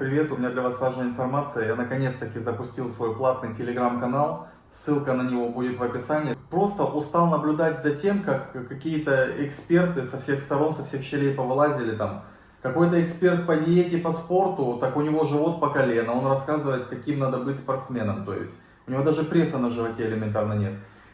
привет! У меня для вас важная информация. Я наконец-таки запустил свой платный телеграм-канал. Ссылка на него будет в описании. Просто устал наблюдать за тем, как какие-то эксперты со всех сторон, со всех щелей повылазили там. Какой-то эксперт по диете, по спорту, так у него живот по колено. Он рассказывает, каким надо быть спортсменом. То есть у него даже пресса на животе элементарно нет.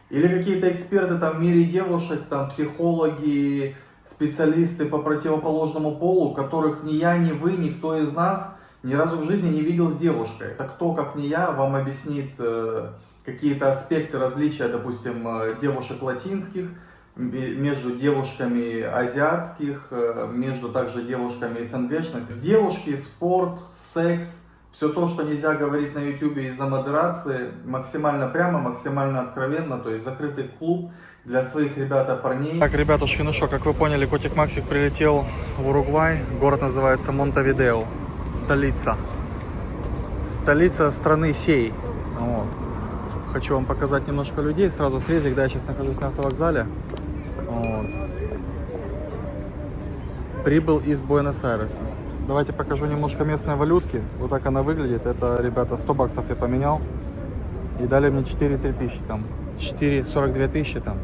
Или какие-то эксперты там в мире девушек, там психологи, специалисты по противоположному полу, которых ни я, ни вы, никто из нас ни разу в жизни не видел с девушкой. Так кто, как не я, вам объяснит какие-то аспекты различия, допустим, девушек латинских, между девушками азиатских, между также девушками СНГшных. Девушки, спорт, секс, все то, что нельзя говорить на YouTube из-за модерации, максимально прямо, максимально откровенно, то есть закрытый клуб для своих ребят-парней. Так, ребятушки, ну что, как вы поняли, Котик Максик прилетел в Уругвай. Город называется Монтевидео, столица страны сей. Вот. Хочу вам показать немножко людей, сразу срезик, да, я сейчас нахожусь на автовокзале. Вот. Прибыл из Буэнос-Айреса. Давайте покажу немножко местной валютки. Вот так она выглядит. Это, ребята, 100 баксов я поменял. И дали мне 4-3 тысячи там. 4-42 тысячи там.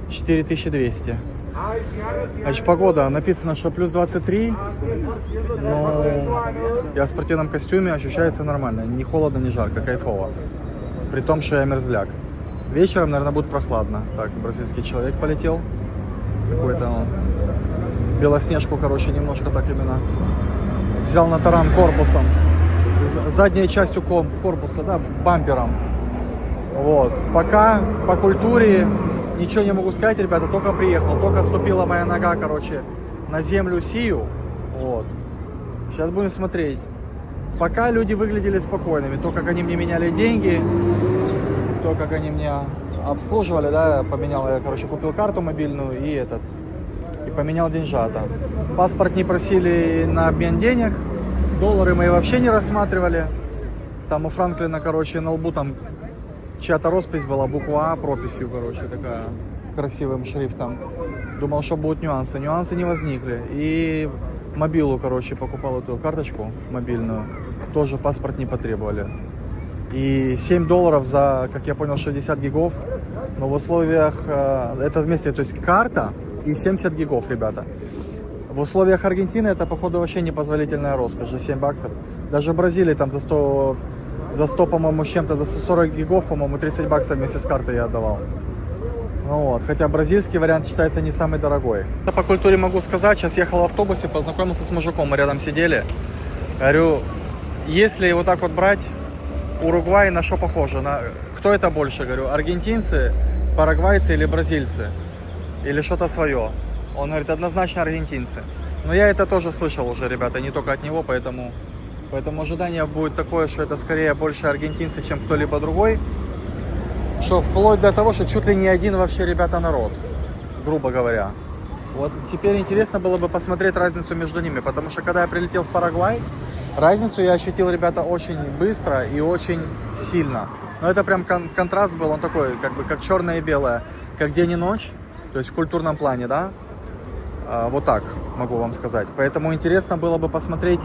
4200. Значит, погода. Написано, что плюс 23. Но я в спортивном костюме, ощущается нормально. Не холодно, не жарко, кайфово. При том, что я мерзляк. Вечером, наверное, будет прохладно. Так, бразильский человек полетел. Какой-то он. Белоснежку, короче, немножко так именно. Взял на таран корпусом. Задней частью корпуса, да, бампером. Вот. Пока по культуре ничего не могу сказать, ребята, только приехал. Только ступила моя нога, короче, на землю сию. Вот. Сейчас будем смотреть. Пока люди выглядели спокойными. То, как они мне меняли деньги, то, как они меня обслуживали, да, поменял я, короче, купил карту мобильную и поменял деньжата. Паспорт не просили на обмен денег, доллары мы вообще не рассматривали. Там у Франклина, короче, на лбу там чья-то роспись была, буква А прописью, короче, такая, красивым шрифтом. Думал, что будут нюансы. Нюансы не возникли. И мобилу, короче, покупал эту карточку мобильную, тоже паспорт не потребовали. И $7 за, как я понял, 60 гигов. Но в условиях, это вместе, то есть карта и 70 гигов, ребята. В условиях Аргентины это, походу, вообще непозволительная роскошь, за 7 баксов. Даже в Бразилии там за 100, по-моему, с чем-то, за 140 гигов, по-моему, 30 баксов вместе с картой я отдавал. Ну вот, хотя бразильский вариант считается не самый дорогой. По культуре могу сказать, сейчас ехал в автобусе, познакомился с мужиком, мы рядом сидели. Говорю, если вот так вот брать, Уругвай на что похоже? Кто это больше, говорю, аргентинцы, парагвайцы или бразильцы? Или что-то свое? Он говорит, однозначно аргентинцы. Но я это тоже слышал уже, ребята, не только от него, поэтому ожидание будет такое, что это скорее больше аргентинцы, чем кто-либо другой. Что вплоть до того, что чуть ли не один вообще, ребята, народ, грубо говоря. Вот теперь интересно было бы посмотреть разницу между ними, потому что когда я прилетел в Парагвай, разницу я ощутил, ребята, очень быстро и очень сильно. Но это прям контраст был, он такой, как бы, как черное и белое, как день и ночь, то есть в культурном плане, да, вот так могу вам сказать. Поэтому интересно было бы посмотреть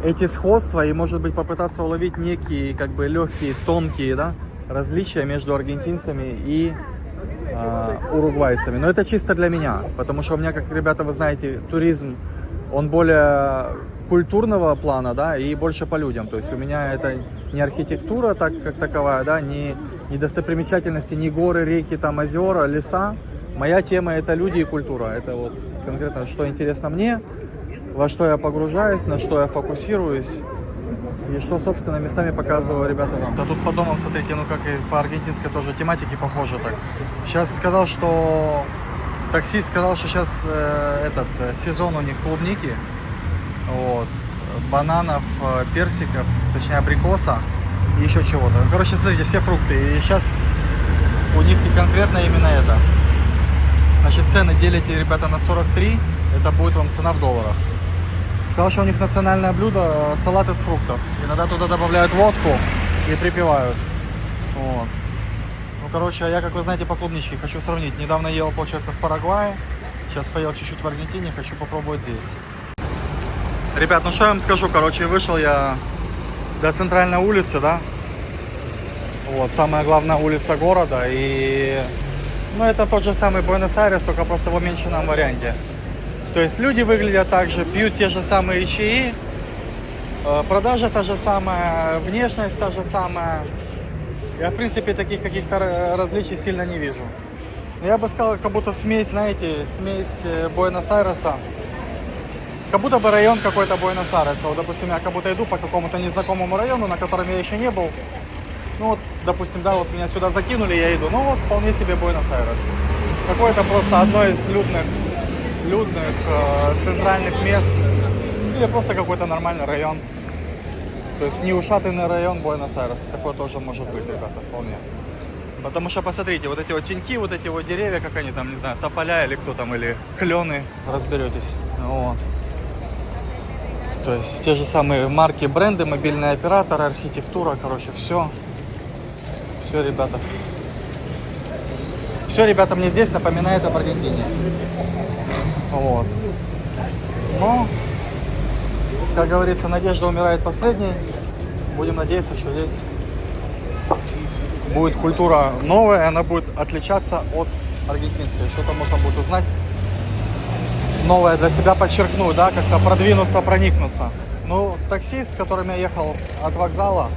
эти сходства и, может быть, попытаться уловить некие, как бы, легкие, тонкие, да, различия между аргентинцами и уругвайцами. Но это чисто для меня, потому что у меня, как, ребята, вы знаете, туризм, он более культурного плана, да, и больше по людям. То есть у меня это не архитектура так, как таковая, да, не достопримечательности, не горы, реки, там, озера, леса. Моя тема — это люди и культура. Это вот конкретно, что интересно мне, во что я погружаюсь, на что я фокусируюсь. И что, собственно, местами показываю, ребята, вам. Да тут по домам, смотрите, ну как и по аргентинской тоже тематике похоже так. Сейчас сказал, что... Таксист сказал, что сейчас сезон у них клубники, вот, бананов, персиков, точнее абрикоса и еще чего-то. Короче, смотрите, все фрукты. И сейчас у них и конкретно именно это. Значит, цены делите, ребята, на 43, это будет вам цена в долларах. Сказал, что у них национальное блюдо салат из фруктов. Иногда туда добавляют водку и припевают. Вот. Ну, короче, я, как вы знаете, по клубничке хочу сравнить. Недавно ел, получается, в Парагвае. Сейчас поел чуть-чуть в Аргентине, хочу попробовать здесь. Ребят, ну что я вам скажу, короче, вышел я до центральной улицы, да, вот, самая главная улица города, и, ну, это тот же самый Буэнос-Айрес, только просто в уменьшенном варианте. То есть люди выглядят так же, пьют те же самые чаи, продажа та же самая, внешность та же самая. Я, в принципе, таких каких-то различий сильно не вижу. Я бы сказал, как будто смесь, знаете, смесь Буэнос-Айреса. Как будто бы район какой-то Буэнос-Айреса. Вот, допустим, я как будто иду по какому-то незнакомому району, на котором я еще не был. Ну вот, допустим, да, вот меня сюда закинули, я иду. Ну вот, вполне себе Буэнос-Айрес. Какое-то просто одно из людных центральных мест. Или просто какой-то нормальный район. То есть не ушатанный район Буэнос-Айреса. Такое тоже может быть, ребята, вполне. Потому что, посмотрите, вот эти вот теньки, вот эти вот деревья, как они там, не знаю, тополя или кто там, или клены, разберетесь. Вот. То есть те же самые марки, бренды, мобильные операторы, архитектура, короче, все. Все, ребята. Все, ребята, мне здесь напоминает об Аргентине. Вот. Но, как говорится, надежда умирает последней. Будем надеяться, что здесь будет культура новая, она будет отличаться от аргентинской. Что-то можно будет узнать новое для себя, подчеркнуть, да, как-то продвинуться, проникнуться. Ну, таксист, с которым я ехал от вокзала,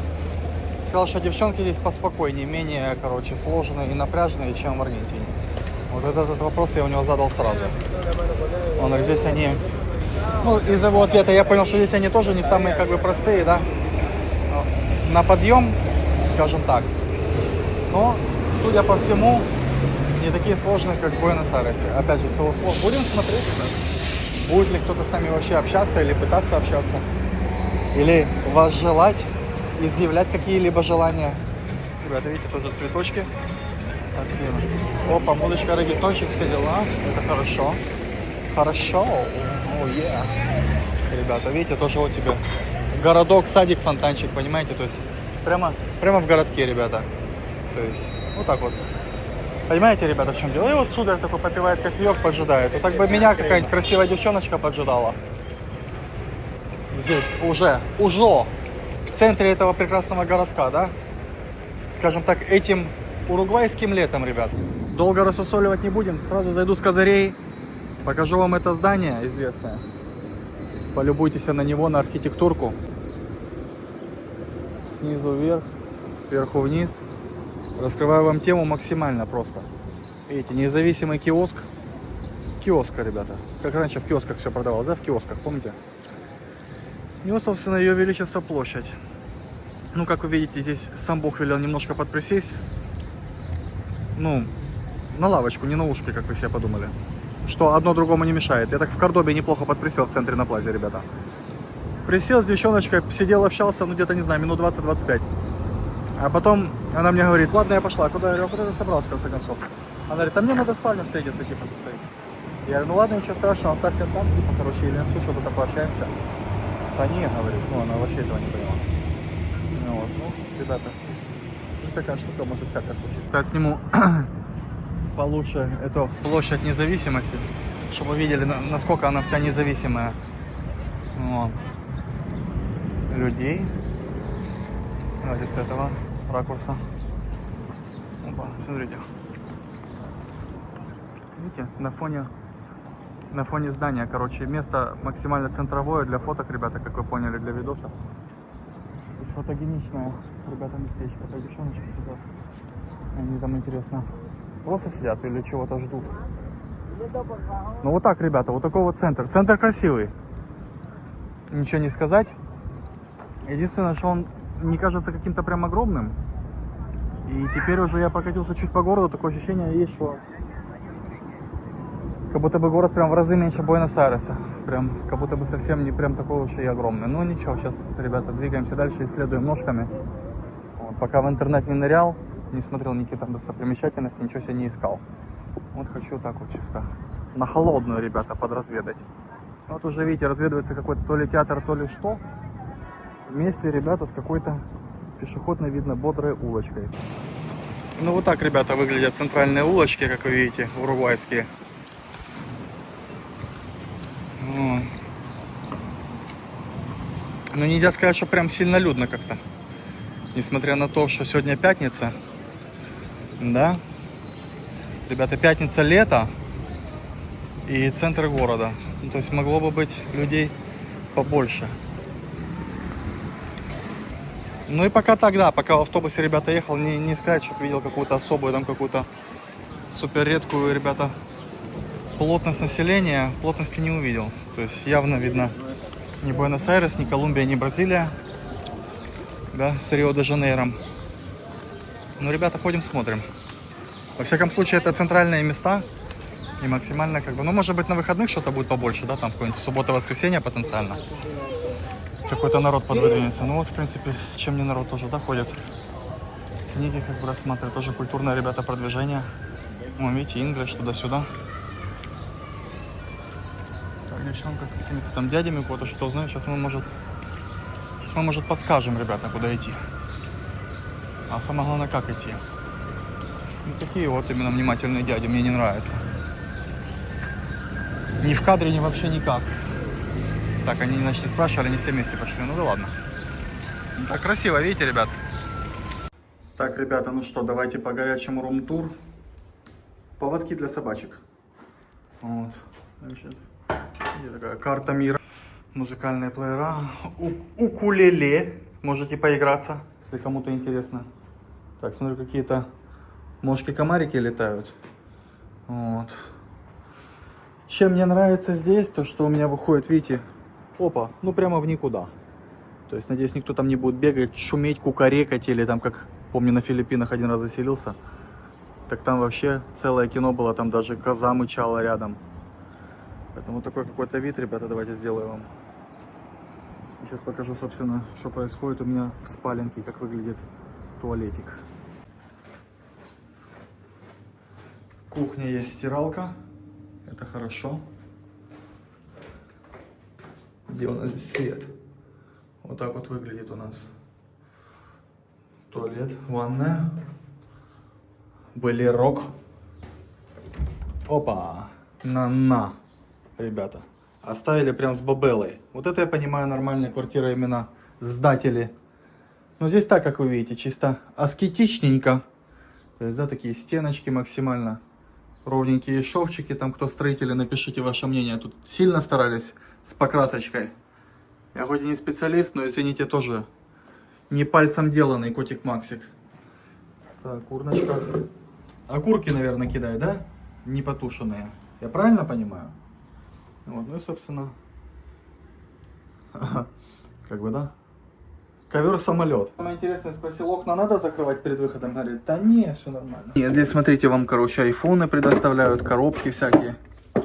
сказал, что девчонки здесь поспокойнее, менее, короче, сложные и напряженные, чем в Аргентине. Вот этот вопрос я у него задал сразу. Он говорит, здесь они... Ну, из его ответа я понял, что здесь они тоже не самые, как бы, простые, да, на подъем, скажем так. Но, судя по всему, не такие сложные, как в Буэнос-Айресе. Опять же, всего слов. Будем смотреть, да? Будет ли кто-то с нами вообще общаться или пытаться общаться. Или возжелать, изъявлять какие-либо желания. Ребята, видите, тоже цветочки. Опа, музычка, регетончик, все дела. Это хорошо. Хорошо. О, yeah. Ребята, видите, тоже вот тебе городок, садик, фонтанчик, понимаете? То есть прямо в городке, ребята. То есть вот так вот. Понимаете, ребята, в чем дело? И вот сударь такой попивает кофеек, поджидает. Вот так бы меня какая-нибудь красивая девчоночка поджидала. Здесь уже в центре этого прекрасного городка, да? Скажем так, этим уругвайским летом, ребят. Долго рассусоливать не будем. Сразу зайду с козырей. Покажу вам это здание известное. Полюбуйтесь на него, на архитектурку. Снизу вверх, сверху вниз. Раскрываю вам тему максимально просто. Видите, независимый киоск. Киоска, ребята. Как раньше в киосках все продавалось, да? В киосках, помните? И вот, собственно, ее величество площадь. Ну, как вы видите, здесь сам Бог велел немножко подприсесть. Ну, на лавочку, не на ушки, как вы себе подумали. Что одно другому не мешает. Я так в Кордобе неплохо подприсел в центре на плазе, ребята. Присел с девчоночкой, сидел, общался, ну, где-то, не знаю, минут 20-25. А потом она мне говорит, ладно, я пошла. Куда? Я говорю, а куда ты собрался, в конце концов? Она говорит, а мне надо в спальню встретиться, типа, со своим. Я говорю, ну ладно, ничего страшного, оставь контакт, типа, короче, или инсту, что-то пообщаемся. Да нет, говорит, ну, она вообще этого не поняла. Ну, вот, ну, ребята, здесь такая штука, может всякое случиться. Я сниму получше эту площадь независимости, чтобы вы видели, насколько она вся независимая. Вот. Людей. Давайте с этого ракурса. Опа, смотрите. Видите, на фоне здания, короче, место максимально центровое для фоток, ребята, как вы поняли, для видосов. Здесь фотогеничное, ребята, местечко. Так, девчоночки сидят. Они там, интересно, просто сидят или чего-то ждут. Ну вот так, ребята, вот такой вот центр. Центр красивый. Ничего не сказать. Единственное, что он не кажется каким-то прям огромным. И теперь уже я прокатился чуть по городу, такое ощущение есть, что как будто бы город прям в разы меньше Буэнос-Айреса. Прям, как будто бы совсем не прям такой уж и огромный. Ну ничего, сейчас, ребята, двигаемся дальше, исследуем ножками. Вот, пока в интернет не нырял, не смотрел никакие там достопримечательности, ничего себе не искал. Вот хочу так вот чисто на холодную, ребята, подразведать. Вот уже, видите, разведывается какой-то то ли театр, то ли что. Вместе, ребята, с какой-то пешеходной, видно, бодрой улочкой. Ну вот так, ребята, выглядят центральные улочки, как вы видите, уругвайские. Ну, нельзя сказать, что прям сильно людно как-то. Несмотря на то, что сегодня пятница. Да? Ребята, пятница, лето. И центр города. Ну, то есть могло бы быть людей побольше. Ну и пока тогда, пока в автобусе, ребята, ехал, не сказать, что видел какую-то особую, там какую-то супер редкую, ребята, плотность населения, плотности не увидел. То есть явно видно ни Буэнос-Айрес, ни Колумбия, ни Бразилия, да, с Рио-де-Жанейро. Ну, ребята, ходим, смотрим. Во всяком случае, это центральные места. И максимально как бы, ну, может быть, на выходных что-то будет побольше, да, там какой-нибудь суббота-воскресенье потенциально. Какой-то народ подвыдвинется. Ну вот, в принципе, чем не народ тоже, да, ходит. Книги как бы рассматривают, тоже культурное, ребята, продвижение. Вон, видите, English туда-сюда. Так, девчонка с какими-то там дядями, кого-то что знает. Сейчас мы, может, подскажем, ребята, куда идти. А самое главное, как идти. Ну, такие вот именно внимательные дяди, мне не нравятся. Ни в кадре, ни вообще никак. Так, они, значит, не спрашивали, они все вместе пошли. Ну да ладно. Так красиво, видите, ребят? Так, ребята, ну что, давайте по горячему рум-тур. Поводки для собачек. Вот. Значит, где такая карта мира. Музыкальные плеера. Укулеле. Можете поиграться, если кому-то интересно. Так, смотрю, какие-то мошки-комарики летают. Вот. Чем мне нравится здесь, то что у меня выходит, видите, опа, ну прямо в никуда. То есть, надеюсь, никто там не будет бегать, шуметь, кукарекать, или там, как, помню, на Филиппинах один раз заселился. Так там вообще целое кино было, там даже коза мычала рядом. Поэтому такой какой-то вид, ребята, давайте сделаю вам. Сейчас покажу, собственно, что происходит у меня в спаленке, как выглядит туалетик. Кухня есть стиралка, это хорошо. Где у нас здесь свет? Вот так вот выглядит у нас туалет, ванная, бойлерок. Опа, на, ребята, оставили прям с бабелой. Вот это я понимаю, нормальная квартира именно сдатели. Но здесь так, как вы видите, чисто аскетичненько. То есть, да, такие стеночки максимально. Ровненькие шовчики, там кто строители, напишите ваше мнение. Тут сильно старались с покрасочкой. Я хоть и не специалист, но извините, тоже не пальцем деланный котик Максик. Так, урночка. Окурки, наверное, кидает, да? Не потушенные. Я правильно понимаю? Вот, ну и, собственно, как бы, да? Ковер-самолет. Самое интересное, спросил, окна надо закрывать перед выходом? Говорит, да не, все нормально. Нет, здесь, смотрите, вам, короче, айфоны предоставляют, коробки всякие.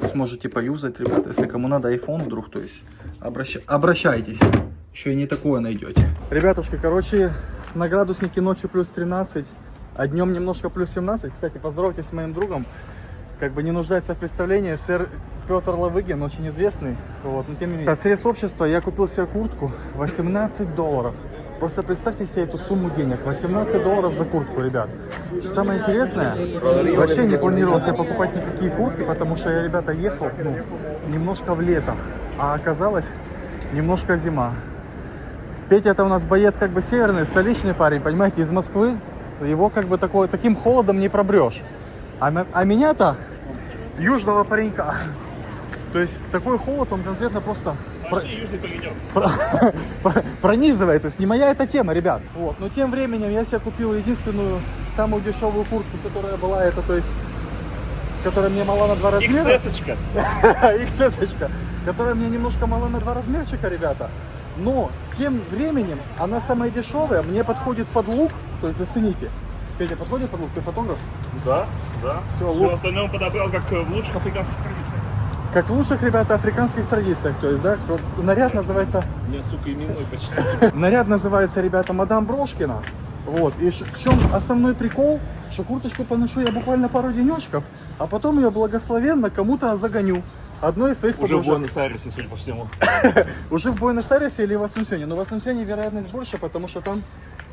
Сможете поюзать, ребята, если кому надо айфон вдруг, то есть обращайтесь. Еще и не такое найдете. Ребятушки, короче, на градуснике ночью плюс 13, а днем немножко плюс 17. Кстати, поздоровайтесь с моим другом. Как бы не нуждается в представлении, сэр Петр Лавыгин, очень известный. Вот, но тем не менее. Средств общества я купил себе куртку $18. Просто представьте себе эту сумму денег. $18 за куртку, ребят. Самое интересное, вообще не планировал себе покупать никакие куртки, потому что я, ребята, ехал, ну, немножко в лето, а оказалось немножко зима. Петя это у нас боец как бы северный, столичный парень, понимаете, из Москвы. Его как бы таким холодом не пробрешь. А меня-то южного паренька. То есть такой холод, он конкретно просто пронизывает. То есть не моя эта тема, ребят. Вот. Но тем временем я себе купил единственную, самую дешевую куртку, которая была, это, то есть, которая мне мала на 2 размера. XS-очка. XS-очка. Которая мне немножко мала на 2 размерчика, ребята. Но тем временем она самая дешевая, мне подходит под лук. То есть зацените. Петя, подходит под лук? Ты фотограф? Да, да. Все остальное он подобрал как в лучших африканских традициях. Как в лучших, ребята, африканских традициях. То есть, да, наряд называется... Меня, сука, именной почти. Наряд называется, ребята, мадам Брошкина. Вот. И в чем основной прикол, что курточку поношу я буквально пару денечков, а потом ее благословенно кому-то загоню. Одной из своих Уже подружек. в Буэнос-Айресе, судя по всему. Уже в Буэнос-Айресе или в Асунсьоне. Но в Асунсьоне вероятность больше, потому что там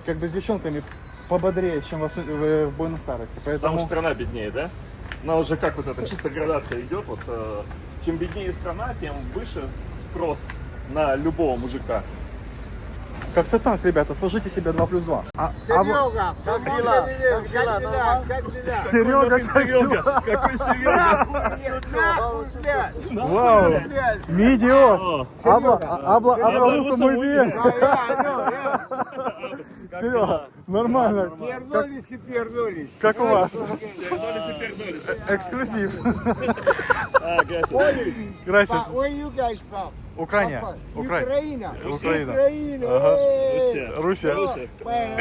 как бы с девчонками пободрее, чем в Буэнос-Айресе. Поэтому... Потому что страна беднее, да? Она уже как вот эта чисто градация идет. Вот, чем беднее страна, тем выше спрос на любого мужика. Как-то так, ребята, сложите себе 2 плюс 2. Серега, как дела? Как дела? Как дела? Серега, как Серега, дела? какой Серега? Нахуй, блядь! Вау! Блядь! Медиос! Habla Habla ruso ruso muy muy bien. Я. Серега, нормально. Пернулись и пернулись. Как у вас? Пердолись и пердолись. Эксклюзив. Gracias. Gracias. Where you guys from? Украина. Папа, Украина. Украина. Украина. Украина. Ага. Эй. Руссия. Руссия. Bueno.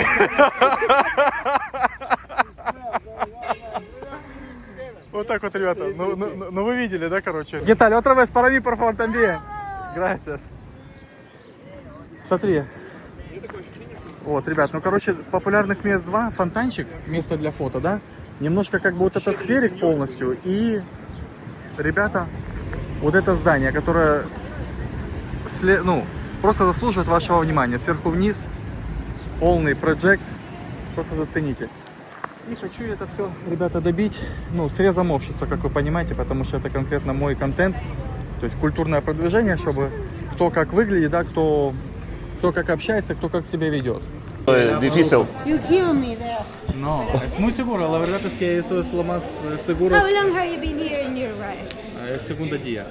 Вот так вот, ребята. Ну вы видели, да, короче? ¿Qué tal? Otra vez para mí, por favor, también. Gracias. Смотри. Вот, ребят, ну, короче, популярных мест 2. Фонтанчик, место для фото, да? Немножко как бы вот этот скверик полностью. И, ребята, вот это здание, которое, ну, просто заслуживает вашего внимания. Сверху вниз, полный проект. Просто зацените. И хочу это все, ребята, добить, ну, срезом общества, как вы понимаете, потому что это конкретно мой контент. То есть культурное продвижение, чтобы кто как выглядит, да, кто как общается, кто как себя ведет. Difícil. You kill me there. No, es muy seguro. La verdad es que eso es lo más seguro. How long have you been here in Uruguay? Es segundo día.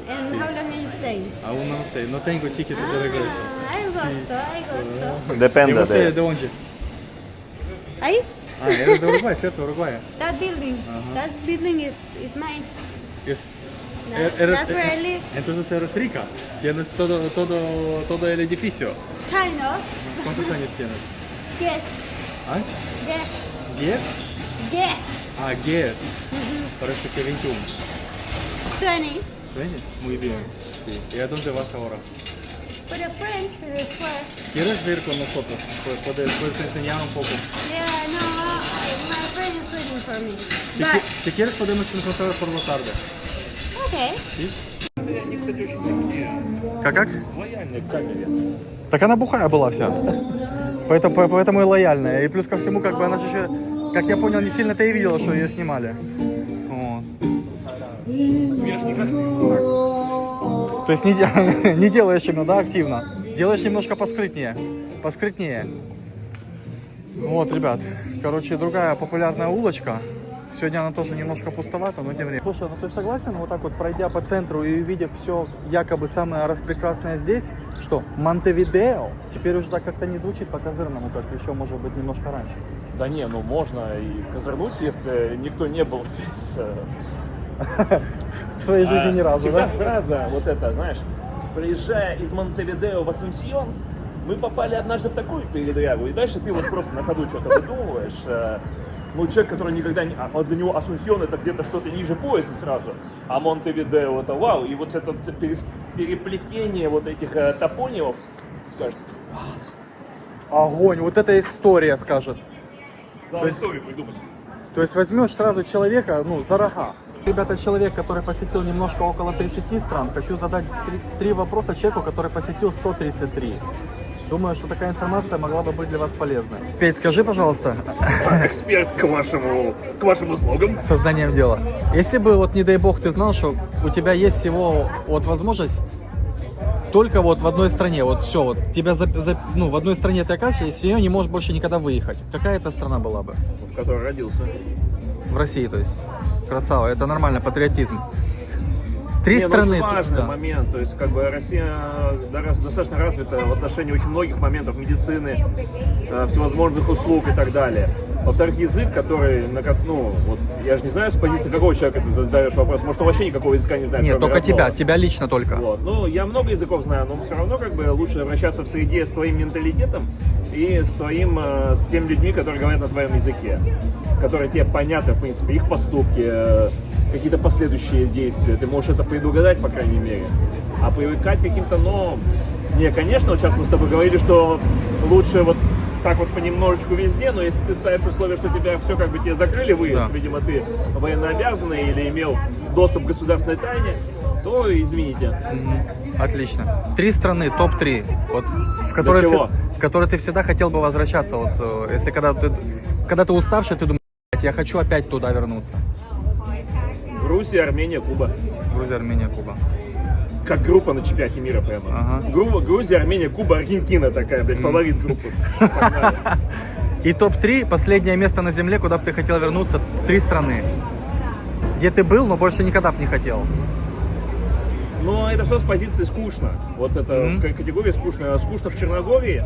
And how long are you staying? Aún no sé, no tengo ticket de regreso. I gosto. ¿Y Depende você de onde? Ahí, Ah, eres de Uruguay, ¿cierto? Uruguay. that building. Uh-huh. That building is mine. Es, That's where I live. entonces eres rica. Tienes todo el edificio. Kind of. ¿Cuántos años tienes? Yes. ¿Ah? Yes. 10? Yes. Ah, 10. Parece que 21. 20. 20. Muy bien. Sí. ¿Y a dónde vas ahora? With a friend to the square. ¿Quieres ir con nosotros? Puedes enseñar un poco. Yeah, no, my friend is waiting for me. Si, But, si quieres podemos encontrar por la tarde. okay. ¿Sí? Они, кстати, очень такие Как? лояльные к камере. Так она бухая была вся. Поэтому и лояльная. И плюс ко всему, как бы она же еще, как я понял, не сильно-то и видела, что ее снимали. Вот. Я ж никак То есть не делаешь именно, да, активно. Делаешь немножко поскрытнее. Поскрытнее. Вот, ребят. Короче, другая популярная улочка. Сегодня она тоже немножко пустовата, но тем временем. Слушай, ну ты согласен, вот так вот пройдя по центру и увидев все якобы самое распрекрасное здесь, что Монтевидео теперь уже так как-то не звучит по-козырному, как еще, может быть, немножко раньше. Да не, ну можно и козырнуть, если никто не был здесь. В своей жизни ни разу, Всегда да? фраза вот эта, знаешь, приезжая из Монтевидео в Асунсьон, мы попали однажды в такую передрягу, и дальше ты вот просто на ходу что-то выдумываешь. Ну, человек, который никогда не... А для него Асунсьон это где-то что-то ниже пояса сразу, а Монтевидео это вау. И вот это переплетение вот этих топонимов скажет, Огонь, вот эта история скажет. надо историю придумать. То есть возьмешь сразу человека, ну, за рога. Ребята, человек, который посетил немножко около 30 стран, хочу задать три вопроса человеку, который посетил 133. Думаю, что такая информация могла бы быть для вас полезной. Петь, скажи, пожалуйста, Эксперт к вашим услугам. созданием дела. Если бы, вот не дай бог, ты знал, что у тебя есть всего вот возможность только вот в одной стране, вот все, вот тебя ну, в одной стране ты оказываешься, и с нее не можешь больше никогда выехать. Какая это страна была бы? В которой родился. В России, то есть. Красава, это нормально, патриотизм. Три Не, страны. ну, очень важный да. момент, то есть как бы Россия достаточно развита в отношении очень многих моментов медицины, всевозможных услуг и так далее. Во-вторых, язык, который, ну, вот, я же не знаю с позиции какого человека ты задаешь вопрос, может он вообще никакого языка не знает. Нет, кроме только родного. тебя лично только. Вот. Ну, я много языков знаю, но все равно как бы лучше обращаться в среде с твоим менталитетом и с теми людьми, которые говорят на твоем языке, которые тебе понятны, в принципе, их поступки, какие-то последующие действия. Ты можешь это предугадать, по крайней мере. А привыкать к каким-то, ну... Не, конечно, вот сейчас мы с тобой говорили, что лучше вот так вот понемножечку везде, но если ты ставишь условие, что тебя все как бы тебе закрыли выезд, Да. видимо, ты военнообязанный или имел доступ к государственной тайне, то извините. Отлично. 3 страны, топ-3, вот, в которые ты всегда хотел бы возвращаться. Вот, если когда ты уставший, ты думаешь, я хочу опять туда вернуться. Грузия, Армения, Куба. Грузия, Армения, Куба. Как группа на чемпионате мира прямо. Ага. Грузия, Армения, Куба, Аргентина такая, блядь, фаворит группы. Погнали. И топ-3, последнее место на земле, куда бы ты хотел вернуться, 3 страны. Где ты был, но больше никогда бы не хотел. Но это все с позиции скучно. Вот это категория скучно. Скучно в Черногории,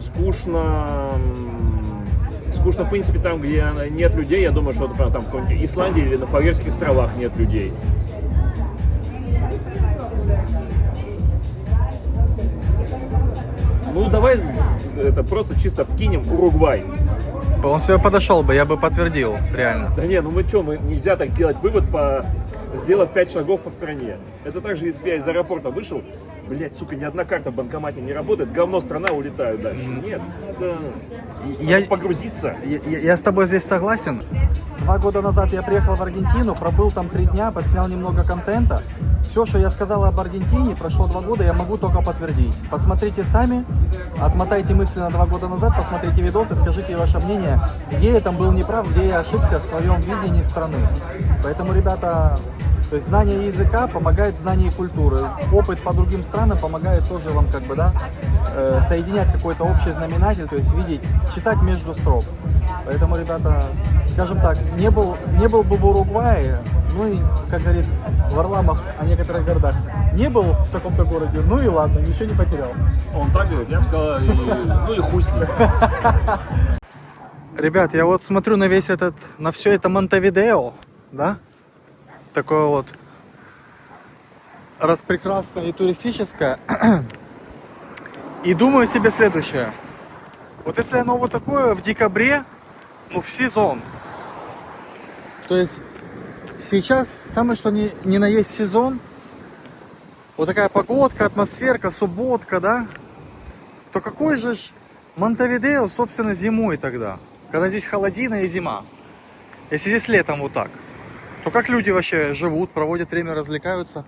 скучно, в принципе, там, где нет людей. Я думаю, что там в какой-нибудь Исландии или на Фарерских островах нет людей. Ну, давай это просто чисто вкинем Уругвай. Он себе подошел бы, я бы подтвердил, реально. Да не, ну мы что, нельзя так делать вывод, сделав 5 шагов по стране. Это так же, если бы я из аэропорта вышел, блять, сука, ни одна карта в банкомате не работает, говно, страна, улетаю дальше. Нет, надо погрузиться. Я с тобой здесь согласен. 2 года назад я приехал в Аргентину, пробыл там 3 дня, подснял немного контента. Все, что я сказал об Аргентине, прошло 2 года, я могу только подтвердить. Посмотрите сами, отмотайте мысли на 2 года назад, посмотрите видосы, скажите ваше мнение, где я там был неправ, где я ошибся в своем видении страны. Поэтому, ребята, то есть знание языка помогает в знании культуры. Опыт по другим странам помогает тоже вам как бы, да, соединять какой-то общий знаменатель, то есть видеть, читать между строк. Поэтому, ребята, скажем так, не был бы в Уругвае, ну и, как говорит Варламов о некоторых городах, не был в таком-то городе, ну и ладно, ничего не потерял. Он так говорит, я бы сказал, ну и хуй с ним. Ребят, я вот смотрю на весь этот, на все это Монтевидео, да? Такое вот распрекрасное и туристическое. И думаю себе следующее. Вот если оно вот такое в декабре, ну в сезон, то есть сейчас самое что ни на есть сезон, вот такая погодка, атмосферка, субботка, да, то какой же ж Монтевидео, собственно, зимой тогда, когда здесь холодина и зима. Если здесь летом вот так, то как люди вообще живут, проводят время, развлекаются,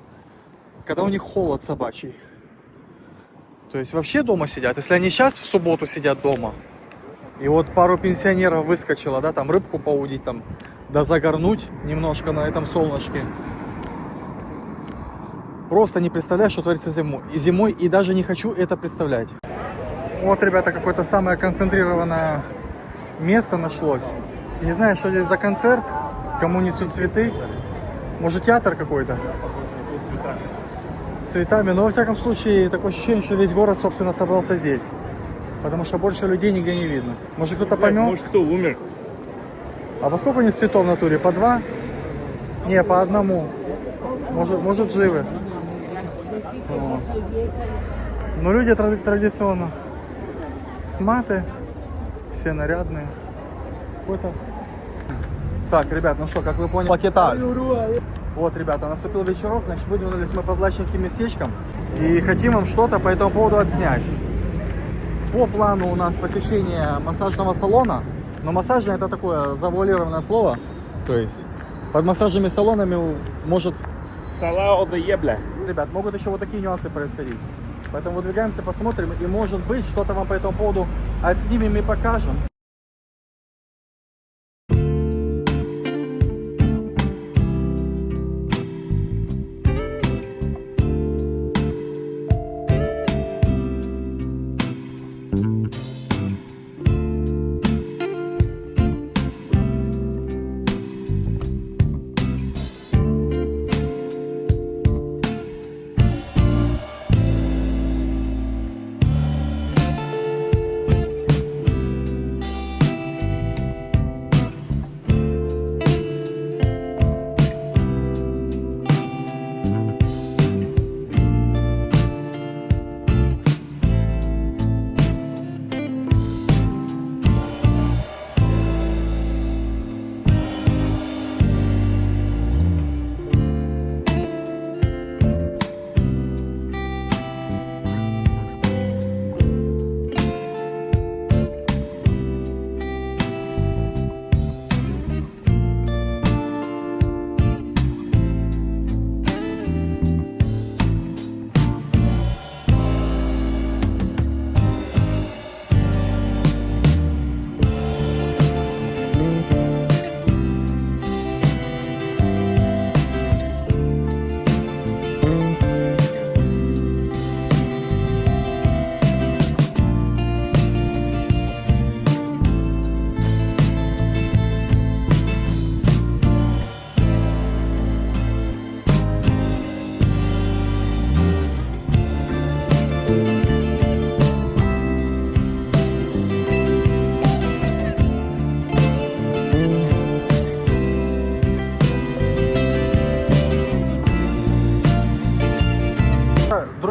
когда у них холод собачий? То есть вообще дома сидят. Если они сейчас в субботу сидят дома, и вот пару пенсионеров выскочило, да, там рыбку поудить, там, да загорнуть немножко на этом солнышке. Просто не представляю, что творится зимой, и даже не хочу это представлять. Вот, ребята, какое-то самое концентрированное место нашлось. Не знаю, что здесь за концерт, кому несут цветы. Может, театр какой-то? Цветами, но во всяком случае такое ощущение, что весь город, собственно, собрался здесь. Потому что больше людей нигде не видно. Может, кто-то помер? Может, кто умер? А по сколько у них цветов в натуре? По 2? Не, по 1. Может живы. Вот. Но люди традиционно с маты, все нарядные. Какой-то... Так, ребят, ну что, как вы поняли, пакеталь. Вот, ребята, наступил вечерок, значит, выдвинулись мы по злачненьким местечкам и хотим вам что-то по этому поводу отснять. По плану у нас посещение массажного салона, но массажное это такое завуалированное слово, то есть под массажными салонами может... Салао де ебля. Ребят, могут еще вот такие нюансы происходить. Поэтому выдвигаемся, посмотрим и, может быть, что-то вам по этому поводу отснимем и покажем.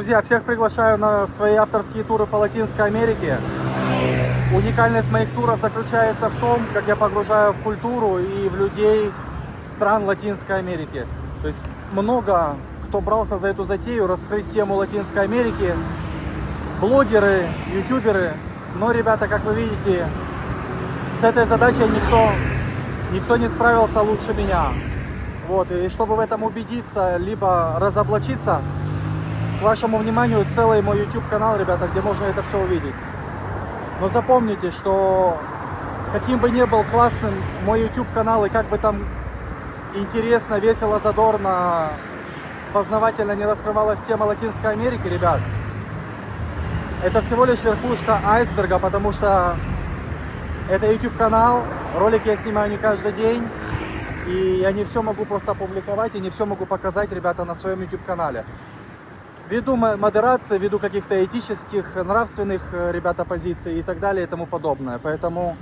Друзья, всех приглашаю на свои авторские туры по Латинской Америке. Уникальность моих туров заключается в том, как я погружаю в культуру и в людей стран Латинской Америки. То есть много кто брался за эту затею, раскрыть тему Латинской Америки. Блогеры, ютуберы. Но, ребята, как вы видите, с этой задачей никто не справился лучше меня. Вот, и чтобы в этом убедиться, либо разоблачиться, к вашему вниманию целый мой YouTube канал, ребята, где можно это все увидеть. Но запомните, что каким бы ни был классным мой YouTube канал, и как бы там интересно, весело, задорно, познавательно не раскрывалась тема Латинской Америки, ребят, это всего лишь верхушка айсберга, потому что это YouTube канал, ролики я снимаю не каждый день, и я не все могу просто опубликовать, и не все могу показать, ребята, на своем YouTube канале. Ввиду модерации, ввиду каких-то этических, нравственных, ребята, позиций и так далее и тому подобное. Поэтому,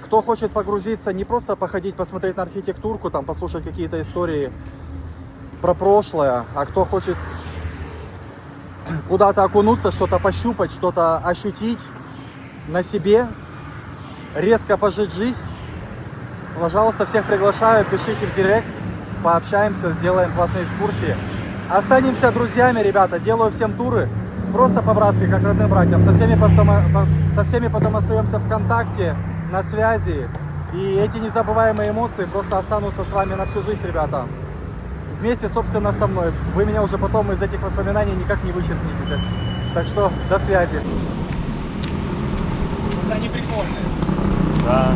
кто хочет погрузиться, не просто походить, посмотреть на архитектурку, там, послушать какие-то истории про прошлое, а кто хочет куда-то окунуться, что-то пощупать, что-то ощутить на себе, резко пожить жизнь, пожалуйста, всех приглашаю, пишите в директ, пообщаемся, сделаем классные экскурсии. Останемся друзьями, ребята, делаю всем туры, просто по-братски, как родным братьям. Со всеми потом остаемся в контакте, на связи. И эти незабываемые эмоции просто останутся с вами на всю жизнь, ребята. Вместе, собственно, со мной. Вы меня уже потом из этих воспоминаний никак не вычеркнете. Так что, до связи. Они прикольные. Да.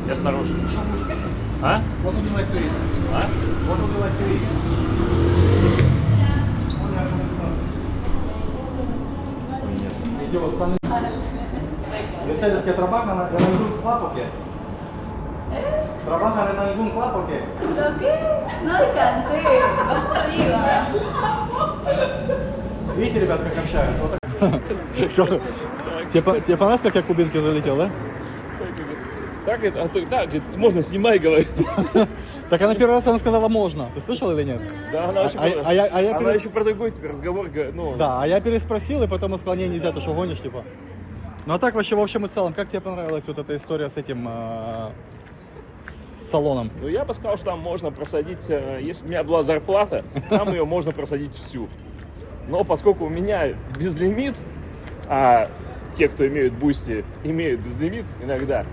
Я снаружи. А? What would you like to eat? А? What would you like to eat? Dios, están... ¿Y ustedes que trabajan en algún club o qué? ¿Trabajan en algún club o qué? ¿Lo qué? No descansé. Vamos arriba. Видите, ребят, как общаются? Вот так. Тебе понравилось, как я кубинки залетел, да? Так, говорит, можно снимай, говорит. Так она первый раз она сказала можно. Ты слышал или нет? Да, она очень она еще про другой тебе разговор, ну... Да, а я переспросил, и потом он сказал, не, нельзя, ты что гонишь, типа. Ну а так вообще, в общем и целом, как тебе понравилась вот эта история с этим с салоном? Ну я бы сказал, что там можно просадить, если у меня была зарплата, там ее можно просадить всю. Но поскольку у меня безлимит, а те, кто имеют бусти, имеют безлимит иногда,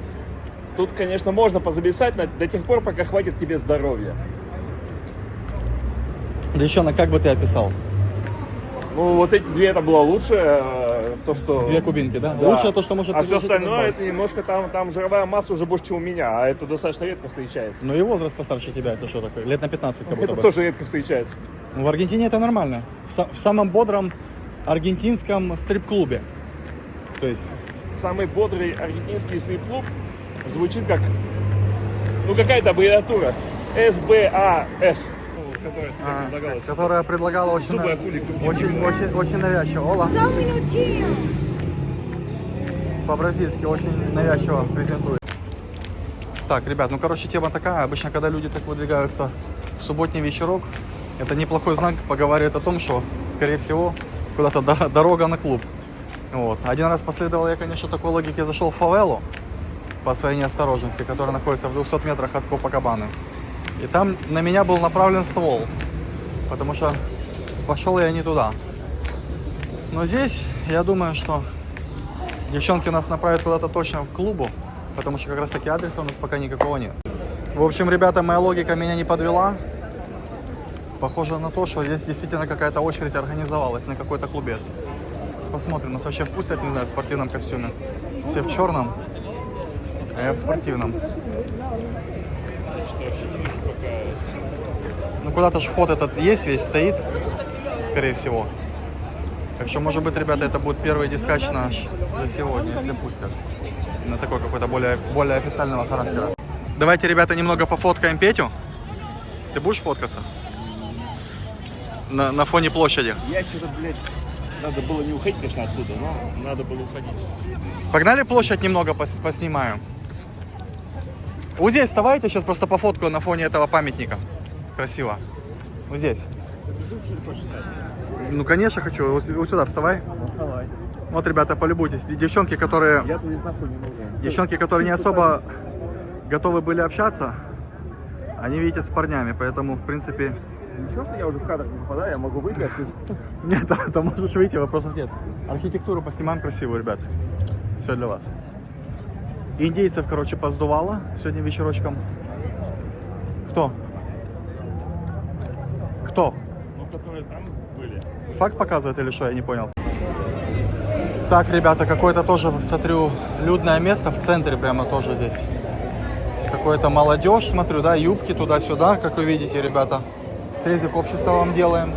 тут, конечно, можно позависать до тех пор, пока хватит тебе здоровья. Да еще на как бы ты описал? Ну, вот эти две это было лучше, то, что... Две кубинки, да? Да. Лучше то, что может А все предложить остальное, этот это немножко там жировая масса уже больше, чем у меня, а это достаточно редко встречается. Ну и возраст постарше тебя, если что такое, лет на 15 как будто Это бы. тоже редко встречается. Ну, в Аргентине это нормально. В самом бодром аргентинском стрип-клубе. То есть... Самый бодрый аргентинский стрип-клуб звучит как, ну, какая-то аббревиатура. СБАС. Которая предлагала очень навязчиво. Ола. Só minutinho. По-бразильски очень навязчиво презентует. Так, ребят, ну короче тема такая. Обычно, когда люди так выдвигаются в субботний вечерок, это неплохой знак, поговаривает о том, что, скорее всего, куда-то дорога на клуб. Вот. Один раз последовал я, конечно, такой логике, зашел в фавелу по своей неосторожности, которая находится в 200 метрах от Копакабаны. И там на меня был направлен ствол, потому что пошел я не туда. Но здесь, я думаю, что девчонки нас направят куда-то точно к клубу, потому что как раз таки адреса у нас пока никакого нет. В общем, ребята, моя логика меня не подвела. Похоже на то, что здесь действительно какая-то очередь организовалась на какой-то клубец. Посмотрим, нас вообще впустят, не знаю, в спортивном костюме. Все в черном, а я в спортивном. Ну куда-то же вход этот есть, весь стоит, скорее всего. Так что, может быть, ребята, это будет первый дискач наш за сегодня, если пустят. На такой какой-то более официального характера. Давайте, ребята, немного пофоткаем Петю. Ты будешь фоткаться? На фоне площади. Я что-то, блядь, надо было не уходить, конечно, оттуда, но надо было уходить. Погнали площадь немного поснимаю. Вот здесь вставайте, сейчас просто пофоткаю на фоне этого памятника. Красиво. Вот здесь. Ну, конечно, хочу. Вот сюда вставай. Давай. Вот, ребята, полюбуйтесь. Девчонки, которые... Я тут нахуй не нужен. Девчонки, которые не особо готовы были общаться, они, видите, с парнями, поэтому, в принципе... Ничего, что я уже в кадр не попадаю, я могу выйти отсюда. Нет, там можешь выйти, вопросов нет. Архитектуру поснимаем красивую, ребят. Все для вас. Индейцев, короче, поздувало сегодня вечерочком. Кто? Кто? Ну, которые там были. Факт показывает или что? Я не понял. Так, ребята, какое-то тоже, смотрю, людное место в центре прямо тоже здесь. Какое-то молодежь, смотрю, да, юбки туда-сюда, как вы видите, ребята. Срезик общества вам делаем.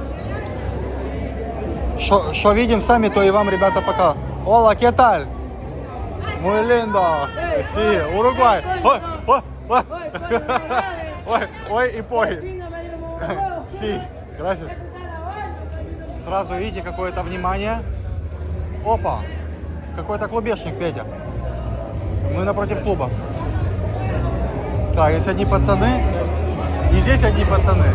Что видим сами, то и вам, ребята, пока. Hola, ¿qué tal? Muy lindo. Sí, Uruguay. Ой, ой, ой. Ой, ой и пой. Sí, gracias. Сразу видите какое-то внимание. Опа, какой-то клубешник, Петя. Мы напротив клуба. Так, здесь одни пацаны. И здесь одни пацаны.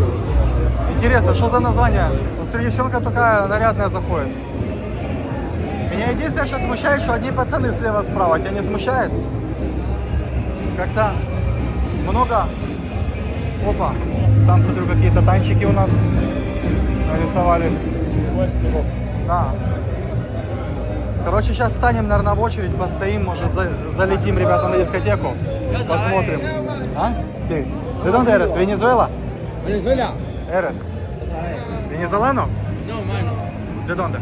Интересно, что за название? Смотри, девчонка такая нарядная заходит. Меня единственное, что смущает, что одни пацаны слева-справа. Тебя не смущает? Как-то много. Опа, там, смотрю, какие-то танчики у нас нарисовались. Да. Короче, сейчас встанем, наверное, в очередь, постоим, может, залетим, ребята, на дискотеку. Посмотрим. А? Sí. ¿De dónde eres? ¿Venezuela? Venezuela. ¿Eres? ¿Venezolano? No, mano. ¿De dónde?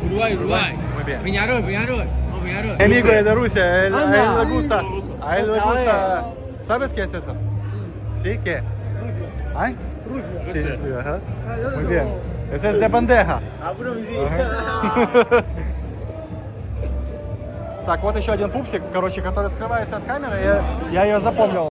Uruguay, Uruguay. Muy bien. Peñarol, Peñarol. No, Peñarol. Mi amigo es de Rusia, a él Anda. le gusta. A él le No sabe. gusta. ¿Sabes qué es eso? ¿Sí? ¿Qué? ¿Ay? Sí, sí, ajá. Muy bien. Eso es de bandeja. Ага. Так, вот еще один пупсик, короче, который скрывается от камеры. Я ее запомнил.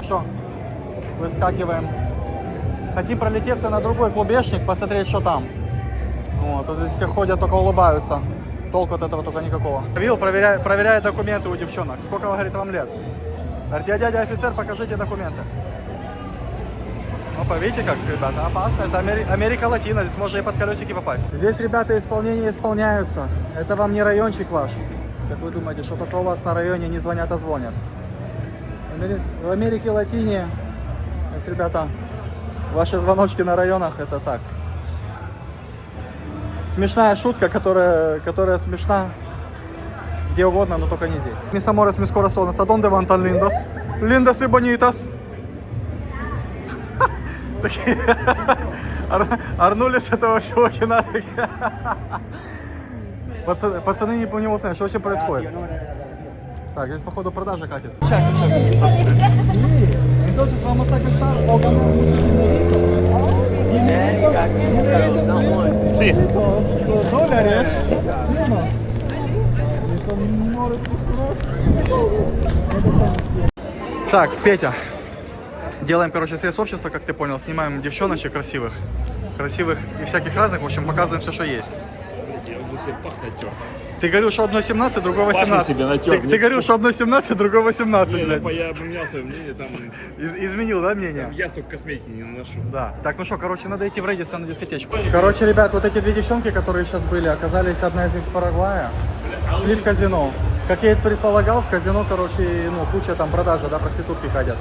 Что? Выскакиваем. Хотим пролететься на другой клубешник, посмотреть, что там. Вот, тут здесь все ходят, только улыбаются. Толку от этого только никакого. Вил проверяет документы у девчонок. Сколько, говорит, вам лет? Говорит, я дядя офицер, покажите документы. Опа, видите как, ребята, опасно. Это Америка Латина, здесь можно и под колесики попасть. Здесь, ребята, исполнения исполняются. Это вам не райончик ваш. Как вы думаете, что только у вас на районе не звонят, а звонят. В Америке Латине, если, ребята, ваши звоночки на районах, это так. Смешная шутка, которая смешна где угодно, но только не здесь. Mis amores, mis corazones, ¿a dónde van tan lindos? Lindas y bonitas. Орнули с этого всего кино. Пацаны не понимают, что вообще происходит. Так, здесь, походу, продажа катит. Entonces vamos a gastar o ganar Sí. $2. Так, Петя. Делаем, короче, срез общества, как ты понял. Снимаем девчоночек красивых. Красивых и всяких разных. В общем, показываем все, что есть. Я уже себе пах натер. Ты говорил, что одно 17, другое 18. себе натер. Ты говорил, что одно 17, другое 18, блядь. Я поменял свое мнение, там Изменил, да, мнение? я столько косметики не наношу. Да. Так, ну что, короче, надо идти в Рейдисон на дискотечку. Короче, ребят, вот эти две девчонки, которые сейчас были, оказались одна из них с Парагвая. Шли в казино. Как я и предполагал, в казино, короче, ну, куча там продажи, да, проститутки ходят.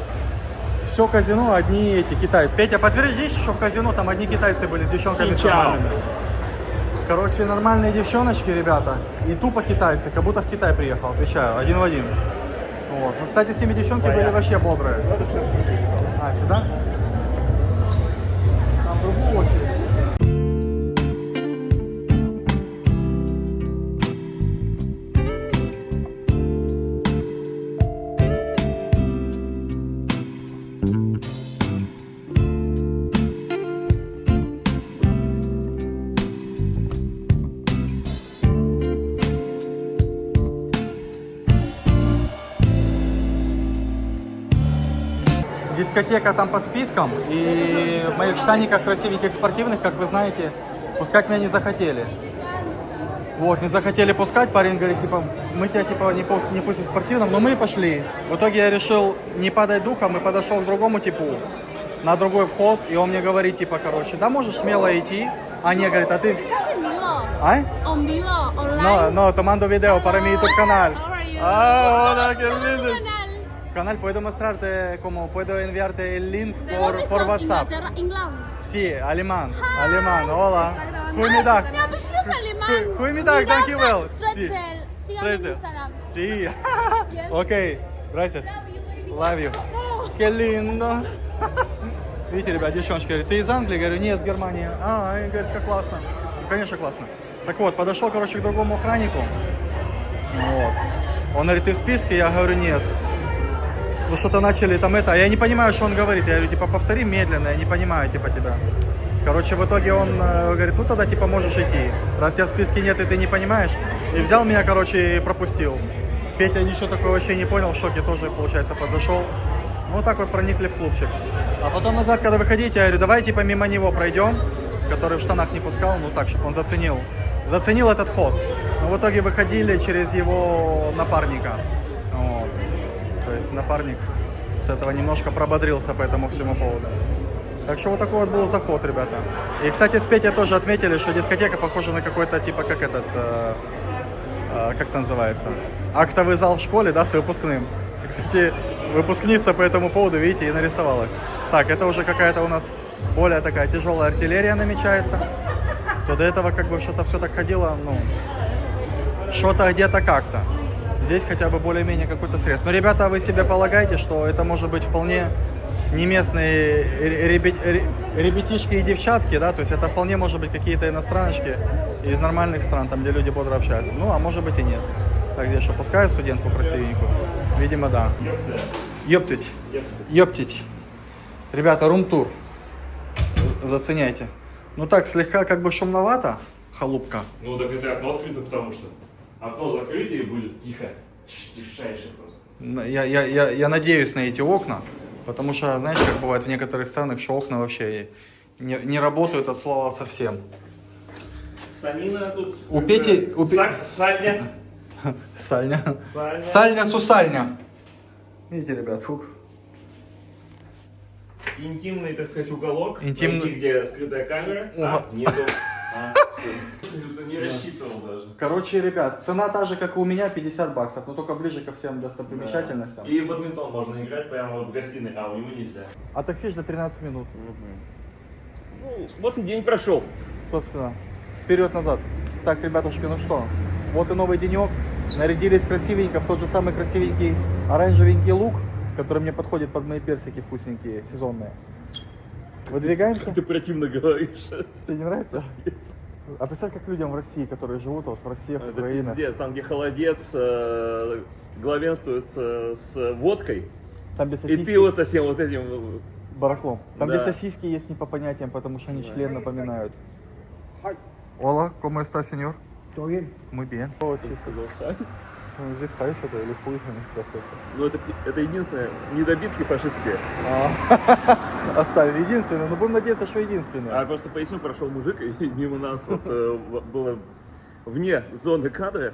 Все казино одни эти китайцы. Петя, подтвердишь, что в казино там одни китайцы были с девчонками нормальными? Короче, нормальные девчоночки, ребята, и тупо китайцы, как будто в Китай приехал, отвечаю, один в один. Вот. Ну, кстати, с теми девчонками были вообще бодрые. А, сюда? Там в другую очередь. Дискотека там по спискам, и в моих штаниках красивеньких спортивных, как вы знаете, пускать меня не захотели. Вот, не захотели пускать, парень говорит, типа, мы тебя типа не пустим в спортивном, но мы и пошли. В итоге я решил не падать духом и подошел к другому типу, на другой вход, и он мне говорит, типа, короче, да можешь смело идти. А не, говорит, а ты... ¿Estás en vivo? Ай? ¿En vivo? ¿Online? No, tomando video para mi YouTube canal. How are you? Ah, hola, qué ¿Cómo se llama tu lindo. canal? Canal, puedo mostrarte, como puedo enviarte el link ¿De dónde por sos? WhatsApp. Inglaterra, England. Sí, alemán, alemán, hola. Está grabando. Goedemiddag. Ah, mi apellido es alemán. Goedemiddag, Miranda dankjewel. Stretzel. Síganme en Stretzel. Instagram. Sí. Yes. Ok, gracias. Love you. Qué lindo. Видите, ребят, девчоночка говорит, ты из Англии? Говорю, нет, с Германии. А, и говорит, как классно. Ну, конечно, классно. Так вот, подошел, короче, к другому охраннику. Вот. Он говорит, ты в списке? Я говорю, нет. Ну что-то начали там это, а я не понимаю, что он говорит. Я говорю, типа, повтори медленно, я не понимаю, типа, тебя. Короче, в итоге он говорит, ну тогда, типа, можешь идти. Раз тебя в списке нет и ты не понимаешь. И взял меня, короче, и пропустил. Петя ничего такого вообще не понял, в шоке тоже, получается, подошел. Ну, вот так вот проникли в клубчик. А потом назад, когда выходите, я говорю, давай, типа, мимо него пройдем, который в штанах не пускал, ну так, чтобы он заценил этот ход. Но в итоге выходили через его напарника. Вот. То есть напарник с этого немножко прободрился по этому всему поводу. Так что вот такой вот был заход, ребята. И, кстати, с Петей тоже отметили, что дискотека похожа на какой-то, типа, как этот, как это называется, актовый зал в школе, да, с выпускным. И, кстати, выпускница по этому поводу, видите, и нарисовалась. Так, это уже какая-то у нас более такая тяжелая артиллерия намечается. То до этого как бы что-то все так ходило, ну, что-то где-то как-то. Здесь хотя бы более-менее какой-то срез. Но, ребята, вы себе полагаете, что это может быть вполне не местные ребятишки и девчатки, да, то есть это вполне может быть какие-то иностраночки из нормальных стран, там, где люди бодро общаются. Ну, а может быть и нет. Так, где что, пускаю студентку красивенькую? Видимо, да. Ёптить. Ёптить. Ребята, рум-тур. Заценяйте. Ну так, слегка как бы шумновато, халупка. Ну так это окно открыто, потому что окно закрытие будет тихо, тишайше просто. Я надеюсь на эти окна, потому что, знаешь, как бывает в некоторых странах, что окна вообще не работают от слова совсем. Санина тут. У Пети... Сальня. Сальня. Сальня-сусальня. Видите, ребят, фух. Интимный, так сказать, уголок. Интимный. Найди, где скрытая камера. Ого. Нету. Все. Не рассчитывал даже. Короче, ребят, цена та же, как и у меня, 50 баксов, но только ближе ко всем достопримечательностям. И в бадминтон можно играть прямо вот в гостиной, а у него нельзя. А такси же на 13 минут. Ну, вот и день прошел. Собственно, вперед-назад. Так, ребятушки, ну что, вот и новый денек. Нарядились красивенько в тот же самый красивенький оранжевенький лук, который мне подходит под мои персики вкусненькие, сезонные. Выдвигаемся? Ты противно говоришь. Тебе не нравится? А представь, как людям в России, которые живут вот в России, в Это Украине. пиздец, там где холодец главенствует с водкой, Там без и сосиски, ты вот со всем вот этим... барахлом. Там Да. без сосиски есть не по понятиям, потому что они член напоминают. Hola, ¿cómo está, señor? ¿Todo bien? Muy bien. О, чисто. Зитхай что-то или хуй Ну это единственное, недобитки фашистские. Оставили единственное, но будем надеяться, что единственное. А просто поясню, прошел мужик, и мимо нас вот, было вне зоны кадра,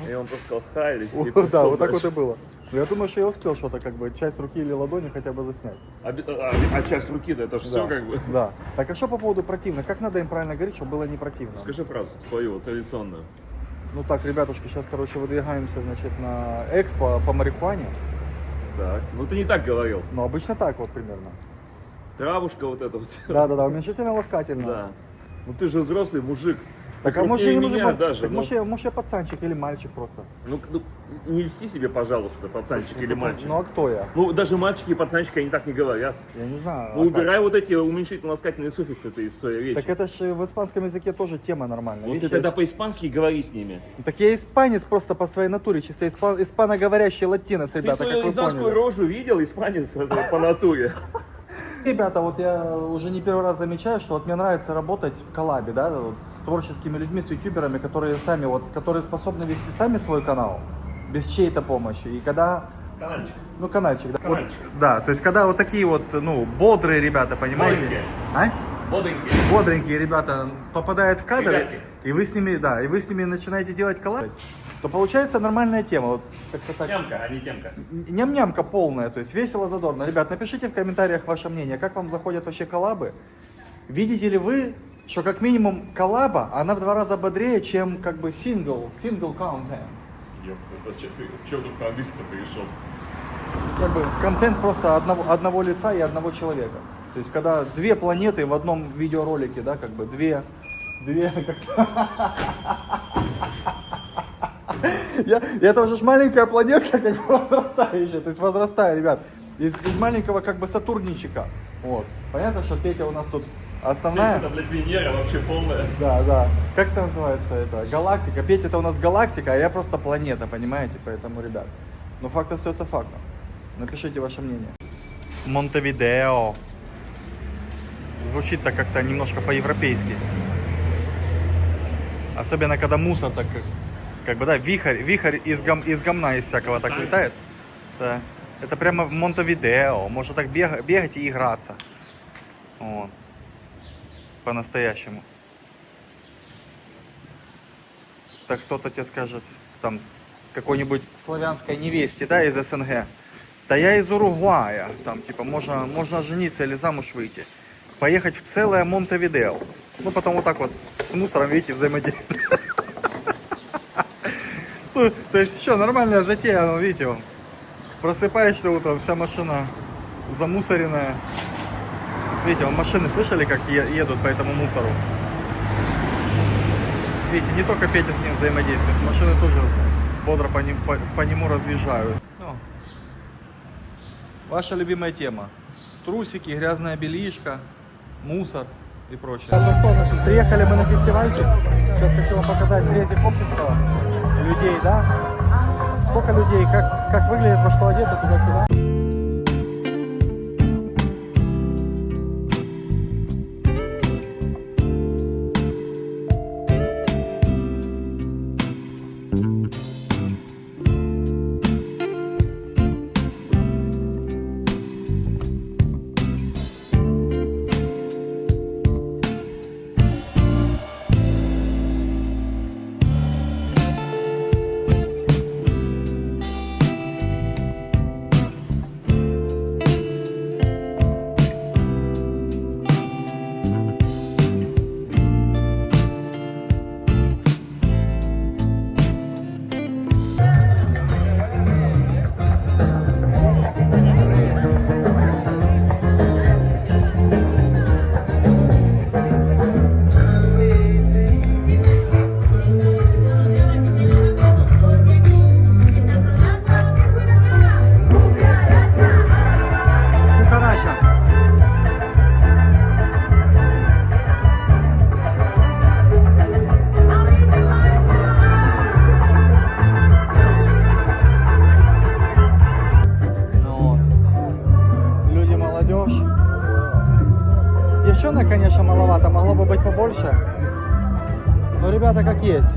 и он просто сказал «хай». И Да, пошел вот так вот дальше. и было. Но я думаю, что я успел что-то, как бы, часть руки или ладони хотя бы заснять. А часть руки-то, это же все как бы. Да. Так а что по поводу противно? Как надо им правильно говорить, чтобы было не противно? Скажи фразу свою, традиционную. Ну так, ребятушки, сейчас, короче, выдвигаемся, значит, на экспо по марихуане. Так, ну ты не так говорил. Ну, обычно так вот примерно. Травушка вот эта вот. Да-да-да, уменьшительно-ласкательно. Да. Ну ты же взрослый мужик. Так, Ты а может, крупнее я не меня мужик, даже. так, ну. может, я пацанчик или мальчик просто. Ну, не льсти себе, пожалуйста, пацанчик или мальчик. Ну, а кто я? Ну, даже мальчики и пацанчики, они так не говорят. Я не знаю. Ну, а убирай вот эти уменьшительно-ласкательные суффиксы ты из своей речи. как? Так это же в испанском языке тоже тема нормальная. Вот видите? ты тогда по-испански говори с ними. Так я испанец просто по своей натуре, чисто испаноговорящий латинос, Ты ребята, как свою вы израильскую поняли. рожу видел, испанец по натуре? Ребята, вот я уже не первый раз замечаю, что вот мне нравится работать в коллабе, да, вот с творческими людьми, с ютуберами, которые сами, вот, которые способны вести сами свой канал, без чьей-то помощи. И когда... Канальчик. Ну, канальчик, да. Канальчик. Вот, да, то есть когда вот такие вот, ну, бодрые ребята, понимаете? Бодренькие. А? Бодренький. Бодренькие ребята попадают в кадр, Ребятки. и вы с ними, да, и вы с ними начинаете делать коллаб, то получается нормальная тема. Вот, как-то так. Нямка, а не темка. Ням-нямка полная, то есть весело, задорно. Ребят, напишите в комментариях ваше мнение, как вам заходят вообще коллабы. Видите ли вы, что как минимум коллаба, она в 2 раза бодрее, чем как бы сингл контент. Ёпта, ты что тут по-английски-то перешел? Как бы контент просто одного лица и одного человека. То есть когда 2 планеты в одном видеоролике, да, как бы две это уже ж маленькая планетка, как бы возрастающая, то есть возрастая, ребят, из маленького как бы сатурничика. Вот. Понятно, что Петя у нас тут основная. Это, блядь, Венера вообще полная. Да, да. Как это называется это? Галактика. Петя это у нас галактика, а я просто планета, понимаете? Поэтому, ребят. Но факт остается фактом. Напишите ваше мнение. Монтевидео. Звучит так как-то немножко по-европейски. Особенно когда мусор так как бы, да, вихрь из гомна из всякого так летает. Да. Это прямо в Монтевидео. Можно так бегать и играться. Вот. По-настоящему. Так кто-то тебе скажет, там, какой-нибудь славянской невесте, да, из СНГ. Да я из Уругвая. Там, типа, можно жениться или замуж выйти. Поехать в целое Монтевидео. Ну, потом вот так вот с мусором, видите, взаимодействие. То есть еще нормальная затея, ну, видите, вон. Просыпаешься утром, вся машина замусоренная. Видите, вон машины, слышали, как едут по этому мусору? Видите, не только Петя с ним взаимодействует, машины тоже бодро по нему разъезжают. Ну, ваша любимая тема. Трусики, грязная бельишко, мусор и прочее. Ну что, значит, приехали мы на фестивальчик. Сейчас хочу вам показать срезик общества людей, да? Сколько людей, как выглядит, во что одето, туда-сюда. Девчонок, конечно, маловато, могло бы быть побольше. Но ребята как есть.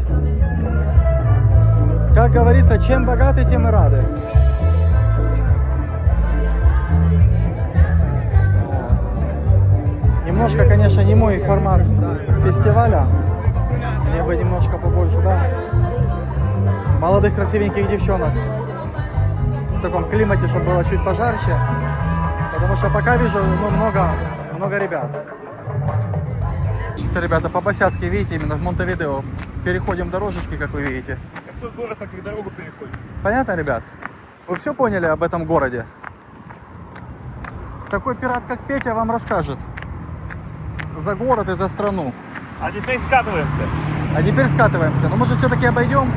Как говорится, чем богаты, тем и рады. Вот. Немножко, конечно, не мой формат фестиваля. Мне бы немножко побольше, да. Молодых красивеньких девчонок. В таком климате, чтобы было чуть пожарче. Потому что пока вижу, ну, много ребят. Чисто, ребята, по-босяцки, видите, именно в Монтевидео переходим дорожечки, как вы видите. Какой город, так и дорогу переходит. Понятно, ребят? Вы все поняли об этом городе? Такой пират, как Петя, вам расскажет за город и за страну. А теперь скатываемся. А теперь скатываемся. Но может все-таки обойдем?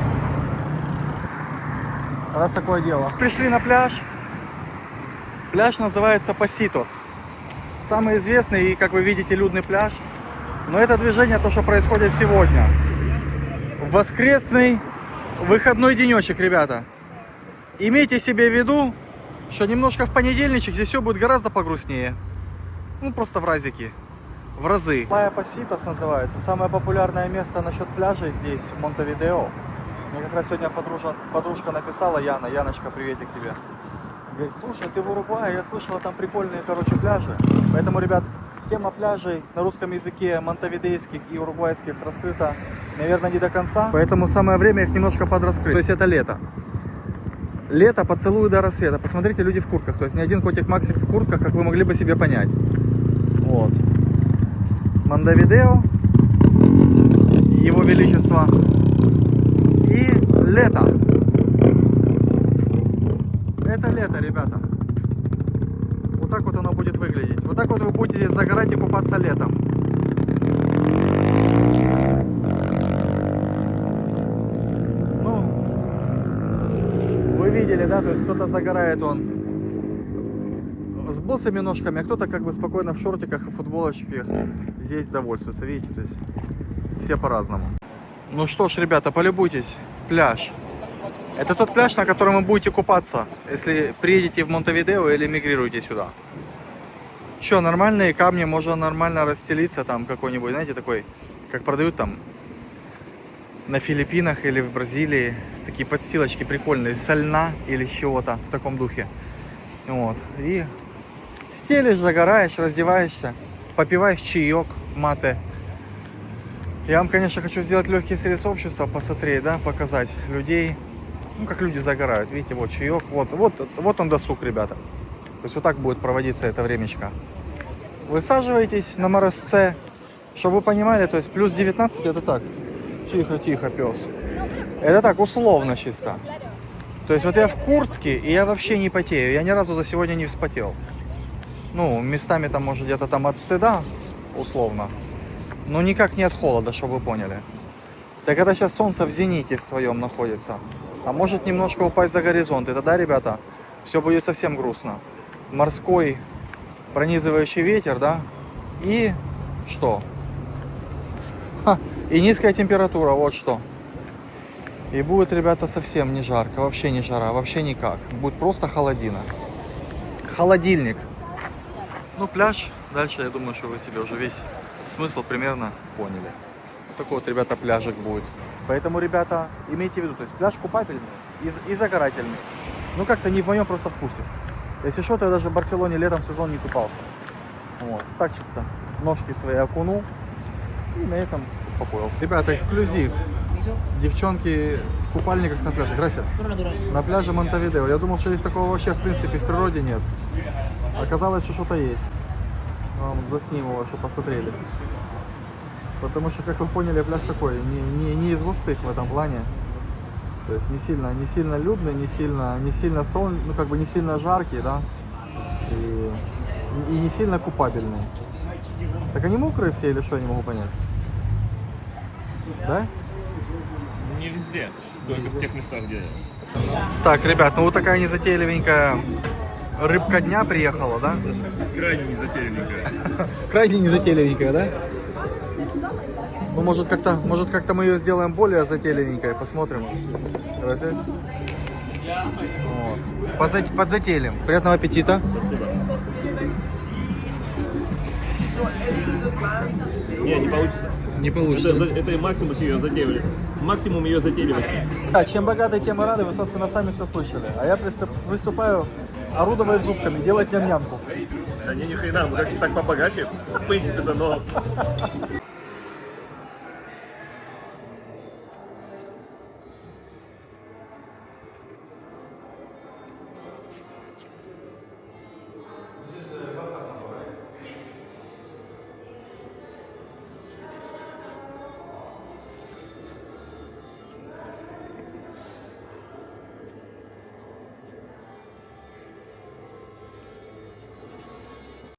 Раз такое дело. Пришли на пляж. Пляж называется Паситос. Самый известный и, как вы видите, людный пляж. Но это движение, то, что происходит сегодня. Воскресный выходной денечек, ребята. Имейте себе в виду, что немножко в понедельничек здесь все будет гораздо погрустнее. Ну, просто в разики. В разы. Плая Паситос называется. Самое популярное место насчет пляжа здесь, в Монтевидео. Мне как раз сегодня подружка написала, Яна. Яночка, приветик тебе. Говорит, слушай, ты в Уругвае, я слышала, там прикольные, пляжи. Поэтому, ребят, тема пляжей на русском языке монтевидейских и уругвайских раскрыта, наверное, не до конца. Поэтому самое время их немножко подраскрыть. То есть это лето. Лето, поцелуй до рассвета. Посмотрите, люди в куртках. То есть ни один котик Максик в куртках, как вы могли бы себе понять. Вот. Монтевидео, его величество, и лето. Это лето, ребята. Вот так вот оно будет выглядеть. Вот так вот вы будете загорать и купаться летом. Ну, вы видели, да? То есть кто-то загорает, он с босыми ножками, а кто-то как бы спокойно в шортиках и футболочках здесь довольствуется, видите, то есть все по-разному. Ну что ж, ребята, полюбуйтесь, пляж. Это тот пляж, на котором вы будете купаться, если приедете в Монтевидео или мигрируете сюда. Что, нормальные камни, можно нормально расстелиться там какой-нибудь, знаете, такой, как продают там на Филиппинах или в Бразилии, такие подстилочки прикольные, со льна или с чего-то в таком духе. Вот, и стелишь, загораешь, раздеваешься, попиваешь чаек, мате. Я вам, конечно, хочу сделать легкий срез общества, посмотреть, да, показать людей, ну, как люди загорают. Видите, вот чаек, вот он досуг, ребята. То есть вот так будет проводиться это времечко. Высаживаетесь на морозце, чтобы вы понимали, то есть плюс 19 это так. Тихо, тихо, пес. Это так, условно чисто. То есть вот я в куртке, и я вообще не потею. Я ни разу за сегодня не вспотел. Ну, местами там, может, где-то там от стыда, условно. Но никак не от холода, чтобы вы поняли. Так это сейчас солнце в зените в своем находится. А может немножко упасть за горизонт. И тогда, ребята, все будет совсем грустно. Морской пронизывающий ветер, да? И что? И низкая температура, вот что. И будет, ребята, совсем не жарко, вообще не жара, вообще никак. Будет просто холодина. Холодильник. Ну, пляж. Дальше, я думаю, что вы себе уже весь смысл примерно поняли. Вот такой вот, ребята, пляжик будет. Поэтому, ребята, имейте в виду, то есть пляж купательный и загорательный. Ну, как-то не в моем просто вкусе. Если что, то я даже в Барселоне летом в сезон не купался. Вот, так чисто. Ножки свои окунул и на этом успокоился. Ребята, эксклюзив. Девчонки в купальниках на пляже. Gracias. На пляже Монтевидео. Я думал, что есть такого вообще в принципе в природе нет. Оказалось, что что-то есть. Вам засниму, чтобы посмотрели. Потому что, как вы поняли, пляж такой, не из густых в этом плане. То есть не сильно людный, не сильно солнечный, ну как бы не сильно жаркий, да. И не сильно купабельный. Так они мокрые все или что, я не могу понять. Да? Не везде, только в тех местах, где... Так, ребят, ну вот такая незатейливенькая рыбка дня приехала, да? Крайне незатейливенькая. Крайне незатейливенькая, да? Ну, может как-то мы ее сделаем более затейливенькой, посмотрим. Gracias. Вот. Подзатейлим. Приятного аппетита. Не получится. Не получится. Это максимум ее затейливости. Максимум ее затейливости. Да, чем богаты, тем и рады, вы, собственно, сами все слышали. А я приступаю орудовать зубками, делать ням-нямку. Да не, ни хрена, мы как-то так побогаче, в принципе-то, но